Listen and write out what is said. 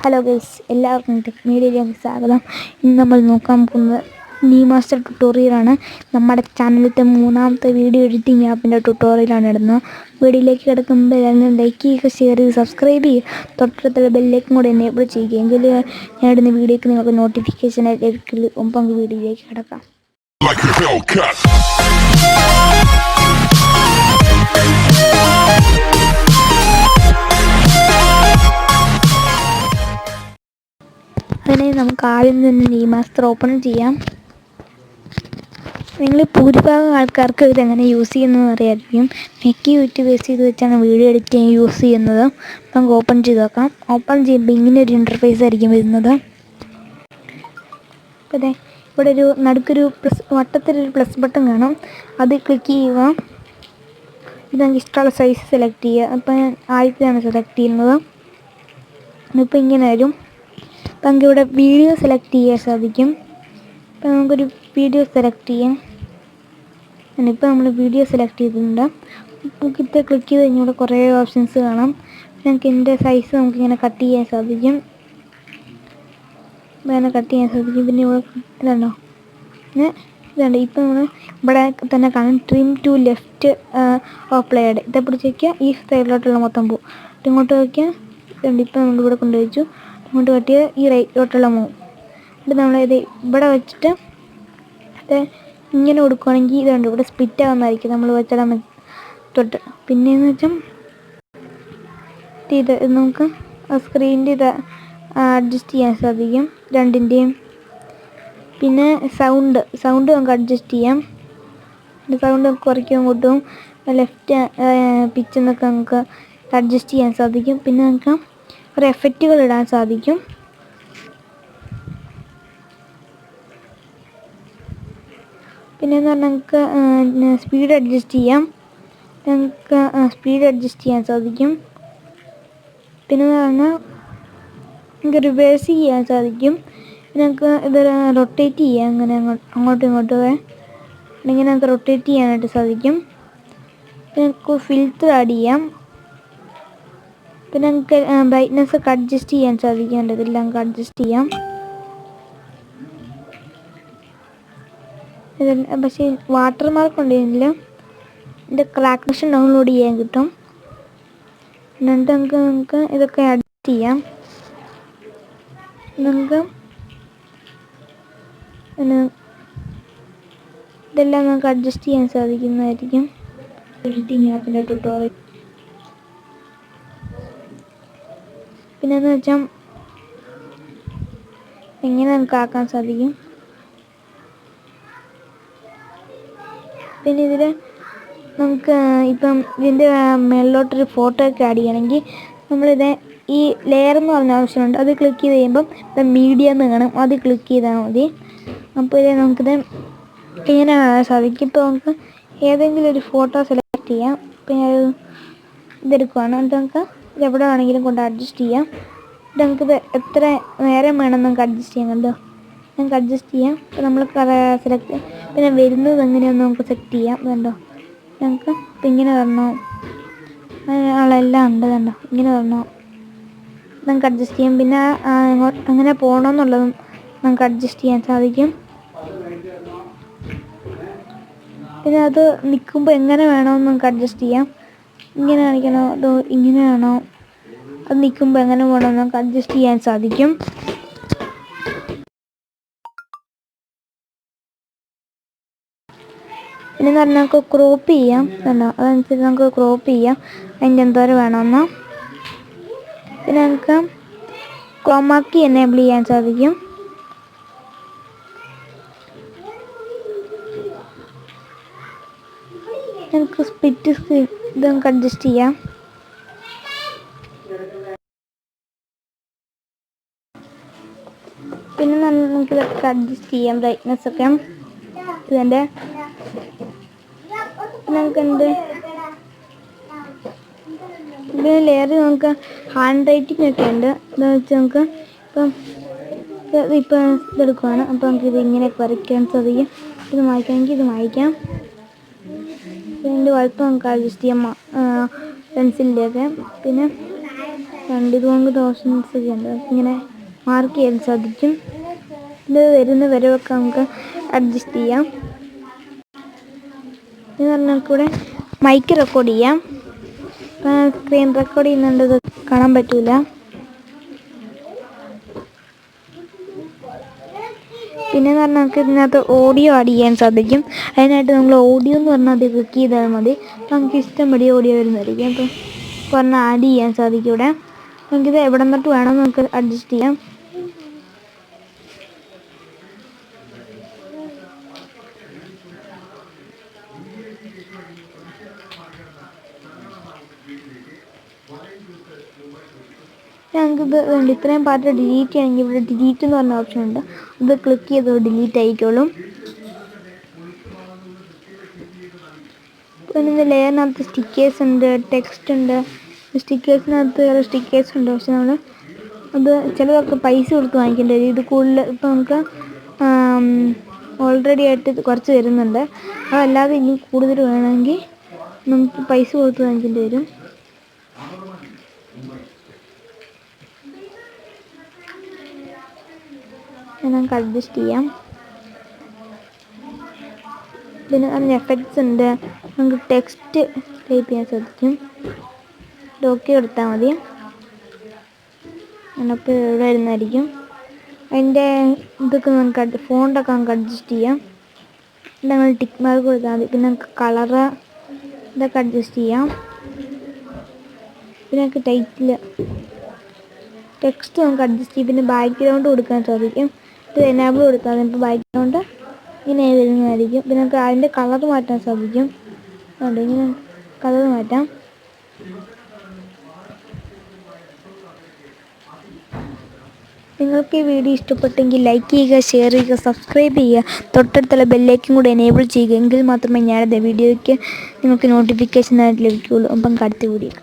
Hello guys, എല്ലാവർക്കും ടെക്മീഡിയയിലേക്ക് സ്വാഗതം. ഇന്ന് നമ്മൾ നോക്കാൻ പോകുന്നത് കിനെമാസ്റ്റർ ട്യൂട്ടോറിയലാണ്. നമ്മുടെ ചാനലിലത്തെ മൂന്നാമത്തെ വീഡിയോ എഡിറ്റിംഗ് ആപ്പിൻ്റെ ട്യൂട്ടോറിയലാണ് ഇടുന്നത്. വീഡിയോയിലേക്ക് കിടക്കുമ്പോൾ എല്ലാവരും ലൈക്ക് ചെയ്യുക, ഷെയർ ചെയ്യുക, സബ്സ്ക്രൈബ് ചെയ്യുക, തൊട്ടടുത്തുള്ള ബെല്ലേക്കും കൂടെ എനേബിൾ ചെയ്യുക. എങ്കിൽ ഞാൻ ഇടുന്ന വീഡിയോയ്ക്ക് നിങ്ങൾക്ക് നോട്ടിഫിക്കേഷൻ ലഭിക്കുള്ളൂ. നമുക്ക് വീഡിയോയിലേക്ക് കിടക്കാം. അതിനെ നമുക്ക് ആദ്യം തന്നെ കിനെമാസ്റ്റർ ഓപ്പൺ ചെയ്യാം. നിങ്ങൾ ഭൂരിഭാഗം ആൾക്കാർക്ക് ഇതെങ്ങനെ യൂസ് ചെയ്യുന്നതെന്ന് അറിയാമായിരിക്കും. മെക്കി യൂട്യൂബ് ബേസ് ചെയ്ത് വെച്ചാണ് വീഡിയോ എഡിറ്റ് ചെയ്യാൻ യൂസ് ചെയ്യുന്നത്. നമുക്ക് ഓപ്പൺ ചെയ്ത് നോക്കാം. ഓപ്പൺ ചെയ്യുമ്പോൾ ഇങ്ങനെ ഒരു ഇൻ്റർഫേസ് ആയിരിക്കും വരുന്നത്. അതെ, ഇവിടെ ഒരു നടുക്കൊരു വട്ടത്തിലൊരു പ്ലസ് ബട്ടൺ കാണും. അത് ക്ലിക്ക് ചെയ്യുക. ഇത് നമുക്ക് ഇഷ്ടമുള്ള സൈസ് സെലക്ട് ചെയ്യുക. അപ്പോൾ ഞാൻ ആദ്യത്തെയാണ് സെലക്ട് ചെയ്യുന്നത്. ഇപ്പോൾ ഇങ്ങനെ വരും. അപ്പോൾ നമുക്കിവിടെ വീഡിയോ സെലക്ട് ചെയ്യാൻ സാധിക്കും. അപ്പോൾ നമുക്കൊരു വീഡിയോ സെലക്ട് ചെയ്യാം. ഇപ്പോൾ നമ്മൾ വീഡിയോ സെലക്ട് ചെയ്തിട്ടുണ്ട്. നമുക്കിത് ക്ലിക്ക് ചെയ്ത് കഴിഞ്ഞാൽ ഇവിടെ കുറേ ഓപ്ഷൻസ് കാണാം. നമുക്ക് ഇതിൻ്റെ സൈസ് നമുക്കിങ്ങനെ കട്ട് ചെയ്യാൻ സാധിക്കും. ഇങ്ങനെ കട്ട് ചെയ്യാൻ സാധിക്കും. പിന്നെ ഇവിടെ ഇതുണ്ടോ, ഇതുണ്ട്. ഇപ്പോൾ നമ്മൾ ഇവിടെ തന്നെ കാണാം ട്രിം ടു ലെഫ്റ്റ് അപ്ലൈഡ്. ഇതെ പിടിച്ചേക്കുക, ഈ സൈഡിലോട്ടുള്ള മൊത്തം പോകും. ഇങ്ങോട്ട് വയ്ക്കുക. ഇതുണ്ട്. ഇപ്പോൾ നമ്മളിവിടെ കൊണ്ടുവച്ചു. ഇങ്ങോട്ട് കട്ടിയ ഈ റൈറ്റിലോട്ടുള്ള മൂവ്. എന്നിട്ട് നമ്മളിത് ഇവിടെ വെച്ചിട്ട് ഇത് ഇങ്ങനെ കൊടുക്കുകയാണെങ്കിൽ ഇതുണ്ട്, ഇവിടെ സ്പ്ലിറ്റ് ആകുന്നതായിരിക്കും നമ്മൾ വെച്ചിടാൻ തൊട്ട്. പിന്നെയെന്ന് വെച്ചാൽ ഇത് നമുക്ക് സ്ക്രീനിൻ്റെ ഇത് അഡ്ജസ്റ്റ് ചെയ്യാൻ സാധിക്കും രണ്ടിൻ്റെയും. പിന്നെ സൗണ്ട് നമുക്ക് അഡ്ജസ്റ്റ് ചെയ്യാം. സൗണ്ട് നമുക്ക് കുറയ്ക്കുകയും കൂട്ടും. ലെഫ്റ്റ് പിച്ച് എന്നൊക്കെ നമുക്ക് അഡ്ജസ്റ്റ് ചെയ്യാൻ സാധിക്കും. പിന്നെ നമുക്ക് കുറേ എഫക്റ്റുകൾ ഇടാൻ സാധിക്കും. പിന്നെയെന്ന് പറഞ്ഞാൽ നമുക്ക് സ്പീഡ് അഡ്ജസ്റ്റ് ചെയ്യാം. ചെയ്യാൻ സാധിക്കും. പിന്നെയെന്ന് പറഞ്ഞാൽ നമുക്ക് റിവേഴ്സ് ചെയ്യാൻ സാധിക്കും. നമുക്ക് ഇത് റൊട്ടേറ്റ് ചെയ്യാം. അങ്ങനെ അങ്ങോട്ടും ഇങ്ങോട്ടും ഇങ്ങനെ നമുക്ക് റൊട്ടേറ്റ് ചെയ്യാനായിട്ട് സാധിക്കും. പിന്നെ നമുക്ക് ഫിൽറ്റർ ആഡ് ചെയ്യാം. പിന്നെ നമുക്ക് ബ്രൈറ്റ്നെസ് ഒക്കെ അഡ്ജസ്റ്റ് ചെയ്യാൻ സാധിക്കും. ഇതെല്ലാം നമുക്ക് അഡ്ജസ്റ്റ് ചെയ്യാം. പക്ഷേ വാട്ടർ മാർക്ക് ഉണ്ടെങ്കിൽ ഇതിൻ്റെ ക്രാക്ക് ഡൗൺലോഡ് ചെയ്യാൻ കിട്ടും. എന്നിട്ട് നമുക്ക് ഇതൊക്കെ അഡ്ജസ്റ്റ് ചെയ്യാം. നമുക്ക് ഇതെല്ലാം നമുക്ക് അഡ്ജസ്റ്റ് ചെയ്യാൻ സാധിക്കുന്നതായിരിക്കും. എഡിറ്റിംഗ് ആപ്പിൻ്റെ ട്യൂട്ടോറിയൽ. പിന്നെയെന്ന് വെച്ചാൽ എങ്ങനെ നമുക്ക് ആക്കാൻ സാധിക്കും. പിന്നെ ഇതിൽ നമുക്ക് ഇപ്പം ഇതിൻ്റെ മേളിലോട്ടൊരു ഫോട്ടോ ഒക്കെ ആഡ് ചെയ്യണമെങ്കിൽ നമ്മളിത് ഈ ലെയർ എന്ന് പറഞ്ഞ ആവശ്യമുണ്ട്. അത് ക്ലിക്ക് ചെയ്ത് കഴിയുമ്പം ഇപ്പം മീഡിയ എന്ന് കാണും. അത് ക്ലിക്ക് ചെയ്താൽ മതി. അപ്പോൾ ഇത് നമുക്കിത് ഇങ്ങനെ സാധിക്കും. ഇപ്പോൾ നമുക്ക് ഏതെങ്കിലും ഒരു ഫോട്ടോ സെലക്ട് ചെയ്യാം. ഇപ്പം ഞാൻ ഇതെടുക്കുകയാണ്. എന്നിട്ട് നമുക്ക് ഇതെവിടെ വേണമെങ്കിലും കൊണ്ട് അഡ്ജസ്റ്റ് ചെയ്യാം. എന്നിട്ട് നമുക്കിത് എത്ര നേരം വേണം നമുക്ക് അഡ്ജസ്റ്റ് ചെയ്യാം. കണ്ടോ, നമുക്ക് അഡ്ജസ്റ്റ് ചെയ്യാം. ഇപ്പോൾ നമ്മൾ സെലക്ട് പിന്നെ വരുന്നത് എങ്ങനെയാണെന്ന് നമുക്ക് സെറ്റ് ചെയ്യാം. കണ്ടോ, നമുക്ക് ഇപ്പം ഇങ്ങനെ വരണോ, ആളെല്ലാം ഉണ്ട്. കണ്ടോ, ഇങ്ങനെ വരണോ നമുക്ക് അഡ്ജസ്റ്റ് ചെയ്യാം. പിന്നെ അങ്ങനെ പോകണമെന്നുള്ളതും നമുക്ക് അഡ്ജസ്റ്റ് ചെയ്യാൻ സാധിക്കും. പിന്നെ അത് നിൽക്കുമ്പോൾ എങ്ങനെ വേണമെന്ന് നമുക്ക് അഡ്ജസ്റ്റ് ചെയ്യാം. ഇങ്ങനെ കാണിക്കണോ അതോ ഇങ്ങനെ വേണോ, അത് നിൽക്കുമ്പോൾ എങ്ങനെ വേണമെന്ന് നമുക്ക് അഡ്ജസ്റ്റ് ചെയ്യാൻ സാധിക്കും. പിന്നെന്ന് പറഞ്ഞാൽ നമുക്ക് ക്രോപ്പ് ചെയ്യാം. കണ്ടോ, അതനുസരിച്ച് നമുക്ക് ക്രോപ്പ് ചെയ്യാം അതിൻ്റെ എന്തോരം വേണമെന്ന്. പിന്നെ നമുക്ക് ക്രോമാക്കി എനേബിൾ ചെയ്യാൻ സാധിക്കും. നമുക്ക് സ്പ്ലിറ്റ് സ്ക്രീൻ ഇത് നമുക്ക് അഡ്ജസ്റ്റ് ചെയ്യാം. പിന്നെ നമുക്ക് ഇതൊക്കെ അഡ്ജസ്റ്റ് ചെയ്യാം, ബ്രൈറ്റ്നെസ് ഒക്കെ. ഇതിൻ്റെ നമുക്ക് ഇതിന് ലെയർ നമുക്ക് ഹാൻഡ് റൈറ്റിംഗ് ഒക്കെ ഉണ്ട്. എന്താണെന്ന് വെച്ചാൽ നമുക്ക് ഇപ്പം ഇതെടുക്കുകയാണ്. അപ്പോൾ നമുക്കിത് ഇങ്ങനെ വരയ്ക്കാൻ സാധിക്കും. ഇത് വായിക്കാമെങ്കിൽ ഇത് വായിക്കാം. ഇതിൻ്റെ വലുപ്പം നമുക്ക് അഡ്ജസ്റ്റ് ചെയ്യാം പെൻസിലിൻ്റെയൊക്കെ. പിന്നെ 2,000 ഒക്കെ ഉണ്ട്. ഇങ്ങനെ മാർക്ക് ചെയ്യാൻ സാധിക്കും. ഇത് വരുന്ന വരവൊക്കെ നമുക്ക് അഡ്ജസ്റ്റ് ചെയ്യാം. എന്ന് പറഞ്ഞാൽ കൂടെ മൈക്ക് റെക്കോർഡ് ചെയ്യാം. സ്ക്രീൻ റെക്കോർഡ് ചെയ്യുന്നുണ്ട്, ഇത് കാണാൻ പറ്റൂല. പിന്നെയെന്ന് പറഞ്ഞാൽ നമുക്ക് ഇതിനകത്ത് ഓഡിയോ ആഡ് ചെയ്യാൻ സാധിക്കും. അതിനായിട്ട് നമ്മൾ ഓഡിയോ എന്ന് പറഞ്ഞാൽ അത് ക്ലിക്ക് ചെയ്താൽ മതി. നമുക്ക് ഇഷ്ടംപടി ഓഡിയോ വരുന്നതായിരിക്കും. അപ്പോൾ പറഞ്ഞാൽ ആഡ് ചെയ്യാൻ സാധിക്കും. ഇവിടെ നമുക്കിത് എവിടെ നിന്നിട്ട് വേണം നമുക്ക് അഡ്ജസ്റ്റ് ചെയ്യാം. ഞങ്ങൾക്കിത് വേണ്ട ഇത്രയും പാർട്ട് ഡിലീറ്റ് ചെയ്യണമെങ്കിൽ ഇവിടെ ഡിലീറ്റ് എന്ന് പറഞ്ഞ ഓപ്ഷൻ ഉണ്ട്. ഇത് ക്ലിക്ക് ചെയ്ത് ഡിലീറ്റ് ആയിക്കോളും. പിന്നെ ലെയറിനകത്ത് സ്റ്റിക്കേഴ്സ് ഉണ്ട്, ടെക്സ്റ്റ് ഉണ്ട്. സ്റ്റിക്കേഴ്സിനകത്ത് വേറെ സ്റ്റിക്കേഴ്സ് ഉണ്ട്. പക്ഷെ നമ്മൾ അത് ചിലതൊക്കെ പൈസ കൊടുത്ത് വാങ്ങിക്കേണ്ടി വരും. ഇത് കൂടുതൽ ഇപ്പോൾ നമുക്ക് ഓൾറെഡി ആയിട്ട് കുറച്ച് വരുന്നുണ്ട്. അതല്ലാതെ ഇനി കൂടുതൽ വേണമെങ്കിൽ നമുക്ക് പൈസ കൊടുത്ത് വാങ്ങിക്കേണ്ടി വരും. നമുക്ക് അഡ്ജസ്റ്റ് ചെയ്യാം. പിന്നെ അതിന് എഫക്ട്സ് ഉണ്ട്. നമുക്ക് ടെക്സ്റ്റ് ടൈപ്പ് ചെയ്യാൻ സാധിക്കും. ഓക്കെ കൊടുത്താൽ മതി. നമുക്ക് ഇവിടെ വരുന്നതായിരിക്കും. അതിൻ്റെ ഇതൊക്കെ നമുക്ക് ഫോണ്ടൊക്കെ നമുക്ക് അഡ്ജസ്റ്റ് ചെയ്യാം. നമ്മൾ ടിക്ക് മാർക്ക് കൊടുത്താൽ മതി. പിന്നെ നമുക്ക് കളറ് ഇതൊക്കെ അഡ്ജസ്റ്റ് ചെയ്യാം. പിന്നെ നമുക്ക് ടൈറ്റിൽ ടെക്സ്റ്റ് നമുക്ക് അഡ്ജസ്റ്റ് ചെയ്യും. പിന്നെ ബാക്ക്ഗ്രൗണ്ട് കൊടുക്കാൻ സാധിക്കും. ഇത് എനാബിൾ കൊടുത്താൽ മതി. ഇപ്പോൾ ബാക്ക്ഗ്രൗണ്ട് ഇങ്ങനെ വരുന്നതായിരിക്കും. പിന്നെ നമുക്ക് അതിൻ്റെ കളർ മാറ്റാൻ സാധിക്കും. അതുകൊണ്ട് ഇങ്ങനെ കളർ മാറ്റാം. നിങ്ങൾക്ക് ഈ വീഡിയോ ഇഷ്ടപ്പെട്ടെങ്കിൽ ലൈക്ക് ചെയ്യുക, ഷെയർ ചെയ്യുക, സബ്സ്ക്രൈബ് ചെയ്യുക. തൊട്ടടുത്തുള്ള ബെല്ലൈക്കൻ കൂടെ എനേബിൾ ചെയ്യുക. എങ്കിൽ മാത്രമേ ഞാനത് വീഡിയോയ്ക്ക് നിങ്ങൾക്ക് നോട്ടിഫിക്കേഷനായിട്ട് ലഭിക്കുകയുള്ളൂ. അപ്പം അടുത്ത വീഡിയോ